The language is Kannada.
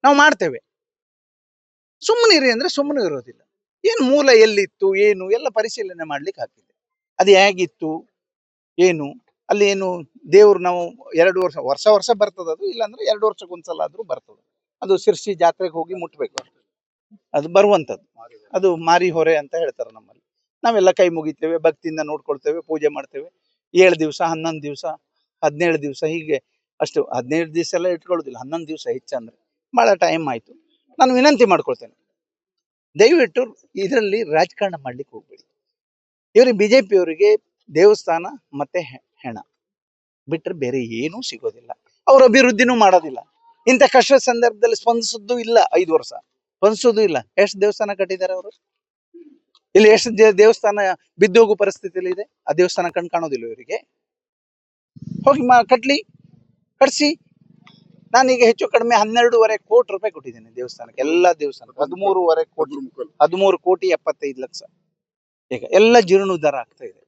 ನಾವು ಮಾಡ್ತೇವೆ. ಸುಮ್ಮನಿರಿ ಅಂದ್ರೆ ಸುಮ್ಮನೆ ಇರೋದಿಲ್ಲ. ಏನು ಮೂಲ ಎಲ್ಲಿತ್ತು ಏನು ಎಲ್ಲ ಪರಿಶೀಲನೆ ಮಾಡ್ಲಿಕ್ಕೆ ಹಾಕಿದೆ. ಅದು ಹೇಗಿತ್ತು ಏನು ಅಲ್ಲಿ ಏನು ದೇವ್ರು ನಾವು 2 ವರ್ಷ ಬರ್ತದ ಅದು, ಇಲ್ಲಾಂದ್ರೆ 2 ವರ್ಷಕ್ಕೊಂದ್ಸಲ ಆದ್ರೂ ಬರ್ತದೆ. ಅದು ಶಿರ್ಸಿ ಜಾತ್ರೆಗೆ ಹೋಗಿ ಮುಟ್ಬೇಕು, ಅದು ಬರುವಂತದ್ದು. ಅದು ಮಾರಿ ಹೊರೆ ಅಂತ ಹೇಳ್ತಾರೆ ನಮ್ಮಲ್ಲಿ. ನಾವೆಲ್ಲ ಕೈ ಮುಗಿತೇವೆ, ಭಕ್ತಿಯಿಂದ ನೋಡ್ಕೊಳ್ತೇವೆ, ಪೂಜೆ ಮಾಡ್ತೇವೆ. 7 ದಿವಸ 11 ದಿವಸ 17 ದಿವಸ ಹೀಗೆ. ಅಷ್ಟು 17 ದಿವಸ ಎಲ್ಲ ಇಟ್ಕೊಳ್ಳೋದಿಲ್ಲ, 11 ದಿವಸ ಹೆಚ್ಚಂದ್ರೆ ಬಹಳ ಟೈಮ್ ಆಯ್ತು. ನಾನು ವಿನಂತಿ ಮಾಡ್ಕೊಳ್ತೇನೆ, ದಯವಿಟ್ಟು ಇದರಲ್ಲಿ ರಾಜಕಾರಣ ಮಾಡ್ಲಿಕ್ಕೆ ಹೋಗ್ಬೇಡಿ. ಇವ್ರಿಗೆ ಬಿಜೆಪಿಯವರಿಗೆ ದೇವಸ್ಥಾನ ಮತ್ತೆ ಹೆಣ ಬಿಟ್ರೆ ಬೇರೆ ಏನೂ ಸಿಗೋದಿಲ್ಲ. ಅವ್ರ ಅಭಿವೃದ್ಧಿನೂ ಮಾಡೋದಿಲ್ಲ. ಇಂಥ ಕಷ್ಟ ಸಂದರ್ಭದಲ್ಲಿ ಸ್ಪಂದಿಸೋದು ಇಲ್ಲ. 5 ವರ್ಷ ಸ್ಪಂದಿಸೋದು ಇಲ್ಲ. ಎಷ್ಟು ದೇವಸ್ಥಾನ ಕಟ್ಟಿದ್ದಾರೆ ಅವರು? ಇಲ್ಲಿ ಎಷ್ಟು ದೇವಸ್ಥಾನ ಬಿದ್ದೋಗೋ ಪರಿಸ್ಥಿತಿಯಲ್ಲಿ ಇದೆ. ಆ ದೇವಸ್ಥಾನ ಕಣ್ ಕಾಣೋದಿಲ್ಲ ಇವರಿಗೆ. ಹೋಗಿ ಕಟ್ಸಿ. ನಾನೀಗ ಹೆಚ್ಚು ಕಡಿಮೆ 12.5 ಕೋಟಿ ರೂಪಾಯಿ ಕೊಟ್ಟಿದ್ದೇನೆ ದೇವಸ್ಥಾನಕ್ಕೆ, ಎಲ್ಲಾ ದೇವಸ್ಥಾನ 13.5 ಕೋಟಿ, 13 ಕೋಟಿ 75 ಲಕ್ಷ. ಈಗ ಎಲ್ಲ ಜೀರ್ಣೋದ್ಧಾರ ಆಗ್ತಾ ಇದೆ.